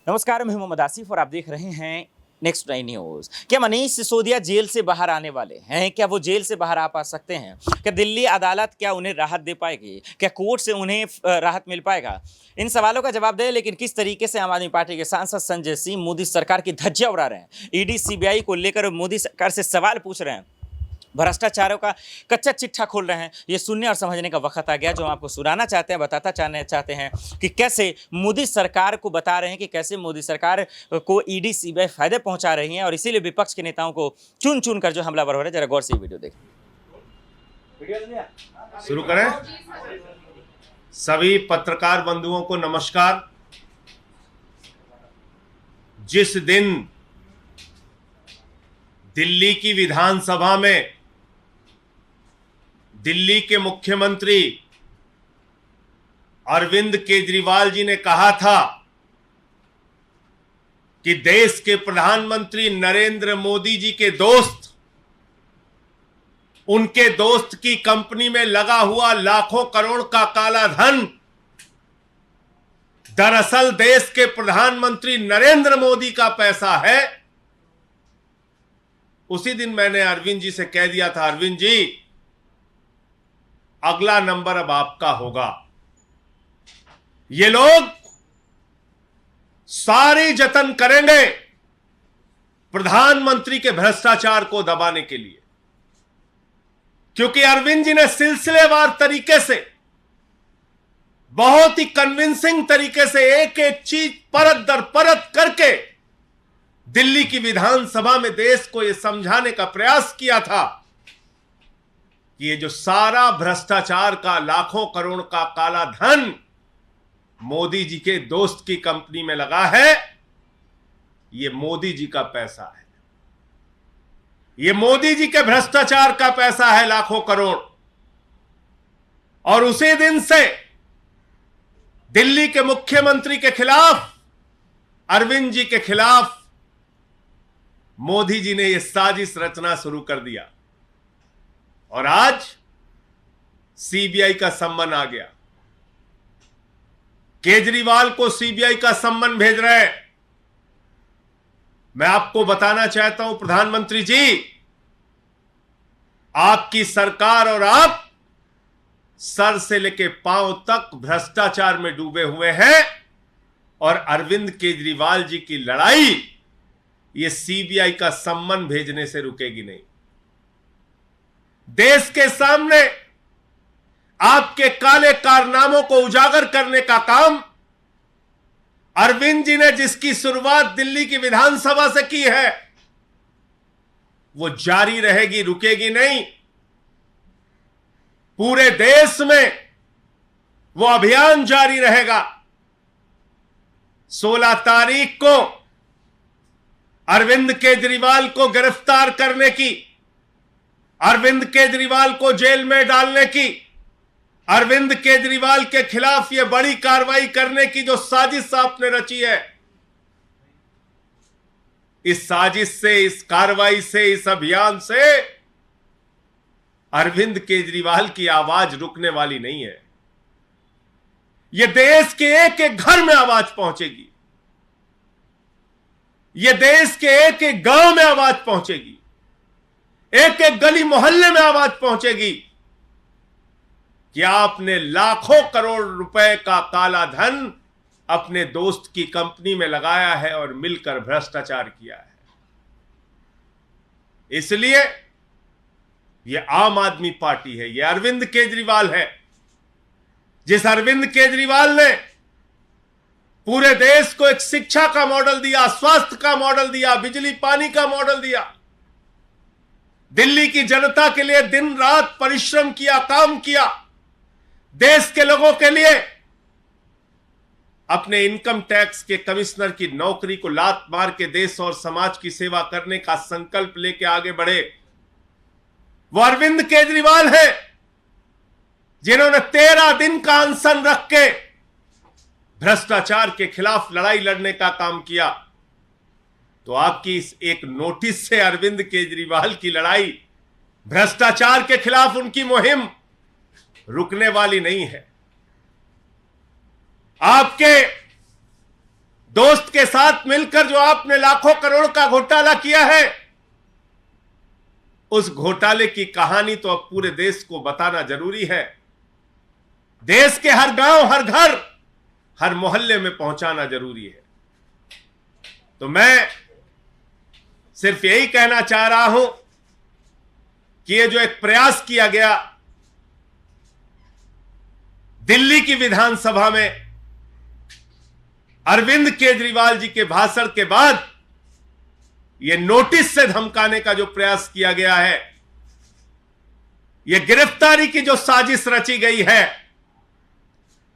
नमस्कार, मैं मोहम्मद आसिफ और आप देख रहे हैं नेक्स्ट 9 न्यूज। क्या मनीष सिसोदिया जेल से बाहर आने वाले हैं? क्या वो जेल से बाहर आ पा सकते हैं? क्या दिल्ली अदालत क्या उन्हें राहत दे पाएगी? क्या कोर्ट से उन्हें राहत मिल पाएगा? इन सवालों का जवाब दे, लेकिन किस तरीके से आम आदमी पार्टी के सांसद संजय सिंह मोदी सरकार की धज्जियां उड़ा रहे हैं, ईडी सीबीआई को लेकर मोदी सरकार से सवाल पूछ रहे हैं, भ्रष्टाचारों का कच्चा चिट्ठा खोल रहे हैं। ये सुनने और समझने का वक्त आ गया, जो हम आपको सुनाना चाहते हैं, बताना चाहते हैं कि कैसे मोदी सरकार को बता रहे हैं कि कैसे मोदी सरकार को ईडी सीबीआई फायदे पहुंचा रही हैं, और इसीलिए विपक्ष के नेताओं को चुन चुन कर जो हमलावर हो रहे हैं। जरा गौर से ये वीडियो देखें। शुरू करें। सभी पत्रकार बंधुओं को नमस्कार। जिस दिन दिल्ली की विधानसभा में दिल्ली के मुख्यमंत्री अरविंद केजरीवाल जी ने कहा था कि देश के प्रधानमंत्री नरेंद्र मोदी जी के दोस्त, उनके दोस्त की कंपनी में लगा हुआ लाखों करोड़ का काला धन दरअसल देश के प्रधानमंत्री नरेंद्र मोदी का पैसा है, उसी दिन मैंने अरविंद जी से कह दिया था, अरविंद जी अगला नंबर अब आपका होगा। ये लोग सारे जतन करेंगे प्रधानमंत्री के भ्रष्टाचार को दबाने के लिए, क्योंकि अरविंद जी ने सिलसिलेवार तरीके से, बहुत ही कन्विंसिंग तरीके से एक एक चीज परत दर परत करके दिल्ली की विधानसभा में देश को यह समझाने का प्रयास किया था कि ये जो सारा भ्रष्टाचार का लाखों करोड़ का काला धन मोदी जी के दोस्त की कंपनी में लगा है, ये मोदी जी का पैसा है, ये मोदी जी के भ्रष्टाचार का पैसा है, लाखों करोड़। और उसी दिन से दिल्ली के मुख्यमंत्री के खिलाफ, अरविंद जी के खिलाफ मोदी जी ने यह साजिश रचना शुरू कर दिया, और आज सीबीआई का सम्मन आ गया। केजरीवाल को सीबीआई का सम्मन भेज रहे हैं। मैं आपको बताना चाहता हूं प्रधानमंत्री जी, आपकी सरकार और आप सर से लेकर पांव तक भ्रष्टाचार में डूबे हुए हैं, और अरविंद केजरीवाल जी की लड़ाई ये सीबीआई का सम्मन भेजने से रुकेगी नहीं। देश के सामने आपके काले कारनामों को उजागर करने का काम अरविंद जी ने, जिसकी शुरुआत दिल्ली की विधानसभा से की है, वो जारी रहेगी, रुकेगी नहीं। पूरे देश में वो अभियान जारी रहेगा। 16 तारीख को अरविंद केजरीवाल को गिरफ्तार करने की, अरविंद केजरीवाल को जेल में डालने की, अरविंद केजरीवाल के खिलाफ यह बड़ी कार्रवाई करने की जो साजिश आपने रची है, इस साजिश से, इस कार्रवाई से, इस अभियान से अरविंद केजरीवाल की आवाज रुकने वाली नहीं है। यह देश के एक एक घर में आवाज पहुंचेगी, यह देश के एक एक गांव में आवाज पहुंचेगी, एक एक गली मोहल्ले में आवाज पहुंचेगी कि आपने लाखों करोड़ रुपए का काला धन अपने दोस्त की कंपनी में लगाया है और मिलकर भ्रष्टाचार किया है। इसलिए यह आम आदमी पार्टी है, यह अरविंद केजरीवाल है। जिस अरविंद केजरीवाल ने पूरे देश को एक शिक्षा का मॉडल दिया, स्वास्थ्य का मॉडल दिया, बिजली पानी का मॉडल दिया, दिल्ली की जनता के लिए दिन रात परिश्रम किया, काम किया, देश के लोगों के लिए अपने इनकम टैक्स के कमिश्नर की नौकरी को लात मार के देश और समाज की सेवा करने का संकल्प लेके आगे बढ़े, वो अरविंद केजरीवाल है जिन्होंने 13 दिन का अनशन रख के भ्रष्टाचार के खिलाफ लड़ाई लड़ने का काम किया। तो आपकी इस एक नोटिस से अरविंद केजरीवाल की लड़ाई, भ्रष्टाचार के खिलाफ उनकी मुहिम रुकने वाली नहीं है। आपके दोस्त के साथ मिलकर जो आपने लाखों करोड़ का घोटाला किया है, उस घोटाले की कहानी तो अब पूरे देश को बताना जरूरी है। देश के हर गांव, हर घर, हर मोहल्ले में पहुंचाना जरूरी है। तो मैं सिर्फ यही कहना चाह रहा हूं कि ये जो एक प्रयास किया गया दिल्ली की विधानसभा में अरविंद केजरीवाल जी के भाषण के बाद यह नोटिस से धमकाने का जो प्रयास किया गया है, यह गिरफ्तारी की जो साजिश रची गई है,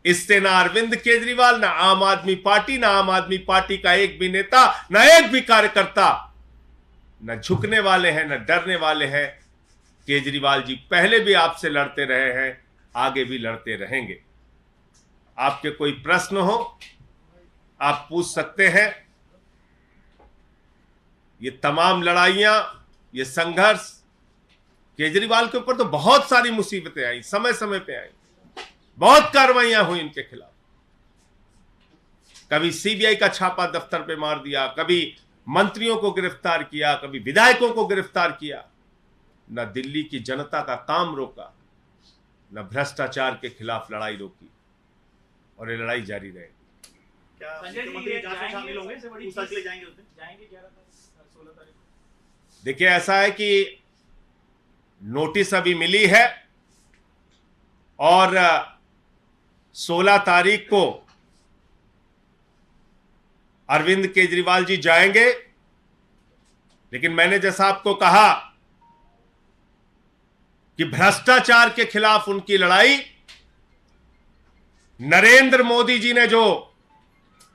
इससे ना अरविंद केजरीवाल, ना आम आदमी पार्टी, ना आम आदमी पार्टी का एक भी नेता, ना एक भी कार्यकर्ता न झुकने वाले हैं, न डरने वाले हैं। केजरीवाल जी पहले भी आपसे लड़ते रहे हैं, आगे भी लड़ते रहेंगे। आपके कोई प्रश्न हो आप पूछ सकते हैं। ये तमाम लड़ाइयां, ये संघर्ष, केजरीवाल के ऊपर तो बहुत सारी मुसीबतें आई, समय समय पे आई, बहुत कार्रवाइयां हुई इनके खिलाफ। कभी सीबीआई का छापा दफ्तर पे मार दिया, कभी मंत्रियों को गिरफ्तार किया, कभी विधायकों को गिरफ्तार किया। न दिल्ली की जनता का काम रोका, न भ्रष्टाचार के खिलाफ लड़ाई रोकी, और ये लड़ाई जारी रहेगी। क्या मुख्यमंत्री जांच में शामिल होंगे? पूछताछ के लिए जाएंगे उस दिन? जाएंगे 16 तारीख को। देखिए, ऐसा है कि नोटिस अभी मिली है और 16 तारीख को अरविंद केजरीवाल जी जाएंगे। लेकिन मैंने जैसा आपको कहा कि भ्रष्टाचार के खिलाफ उनकी लड़ाई, नरेंद्र मोदी जी ने जो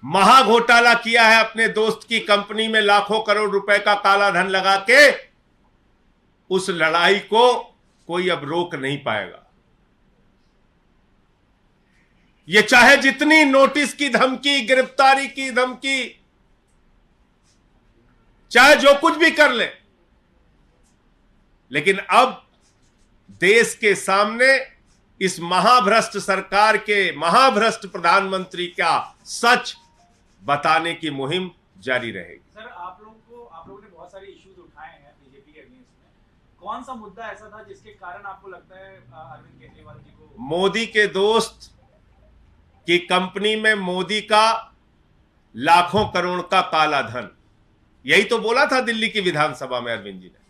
महाघोटाला किया है अपने दोस्त की कंपनी में लाखों करोड़ रुपए का काला धन लगा के, उस लड़ाई को कोई अब रोक नहीं पाएगा। ये चाहे जितनी नोटिस की धमकी, गिरफ्तारी की धमकी, चाहे जो कुछ भी कर ले, लेकिन अब देश के सामने इस महाभ्रष्ट सरकार के, महाभ्रष्ट प्रधानमंत्री का सच बताने की मुहिम जारी रहेगी। सर, आप लोगों ने बहुत सारे इश्यूज उठाए हैं बीजेपी के अगेंस्ट में। कौन सा मुद्दा ऐसा था जिसके कारण आपको लगता है अरविंद केजरीवाल जी को? मोदी के दोस्त की कंपनी में मोदी का लाखों करोड़ का काला धन, यही तो बोला था दिल्ली की विधानसभा में अरविंद जी ने।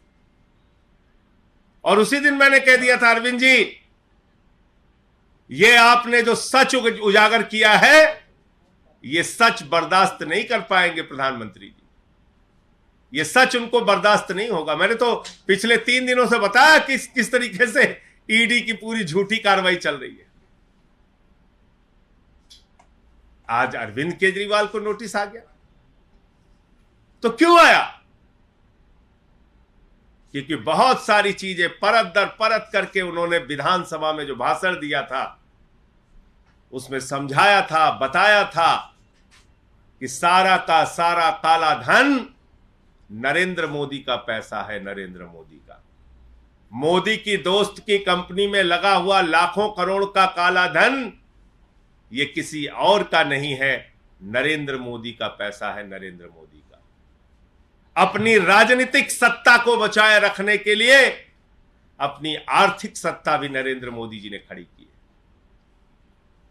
और उसी दिन मैंने कह दिया था, अरविंद जी, ये आपने जो सच उजागर किया है, ये सच बर्दाश्त नहीं कर पाएंगे प्रधानमंत्री जी, ये सच उनको बर्दाश्त नहीं होगा। मैंने तो पिछले 3 दिनों से बताया किस तरीके से ईडी की पूरी झूठी कार्रवाई चल रही है। आज अरविंद केजरीवाल को नोटिस आ गया, तो क्यों आया? क्योंकि बहुत सारी चीजें परत दर परत करके उन्होंने विधानसभा में जो भाषण दिया था, उसमें समझाया था, बताया था कि सारा का सारा काला धन नरेंद्र मोदी का पैसा है, नरेंद्र मोदी का। मोदी की दोस्त की कंपनी में लगा हुआ लाखों करोड़ का काला धन ये किसी और का नहीं है, नरेंद्र मोदी का पैसा है, नरेंद्र मोदी का। अपनी राजनीतिक सत्ता को बचाए रखने के लिए अपनी आर्थिक सत्ता भी नरेंद्र मोदी जी ने खड़ी की है।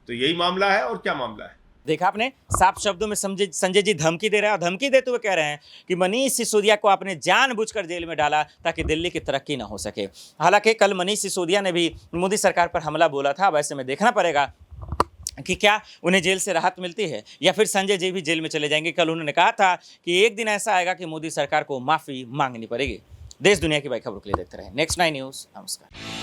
तो यही मामला है, और क्या मामला है? देखा आपने, साफ शब्दों में संजय जी धमकी दे रहे हैं, और धमकी देते हुए कह रहे हैं कि मनीष सिसोदिया को आपने जानबूझकर जेल में डाला ताकि दिल्ली की तरक्की ना हो सके। हालांकि कल मनीष सिसोदिया ने भी मोदी सरकार पर हमला बोला था। वैसे में देखना पड़ेगा कि क्या उन्हें जेल से राहत मिलती है या फिर संजय जी भी जेल में चले जाएंगे। कल उन्होंने कहा था कि एक दिन ऐसा आएगा कि मोदी सरकार को माफ़ी मांगनी पड़ेगी। देश दुनिया की बड़ी खबरों के लिए देखते रहे नेक्स्ट 9 न्यूज़। नमस्कार।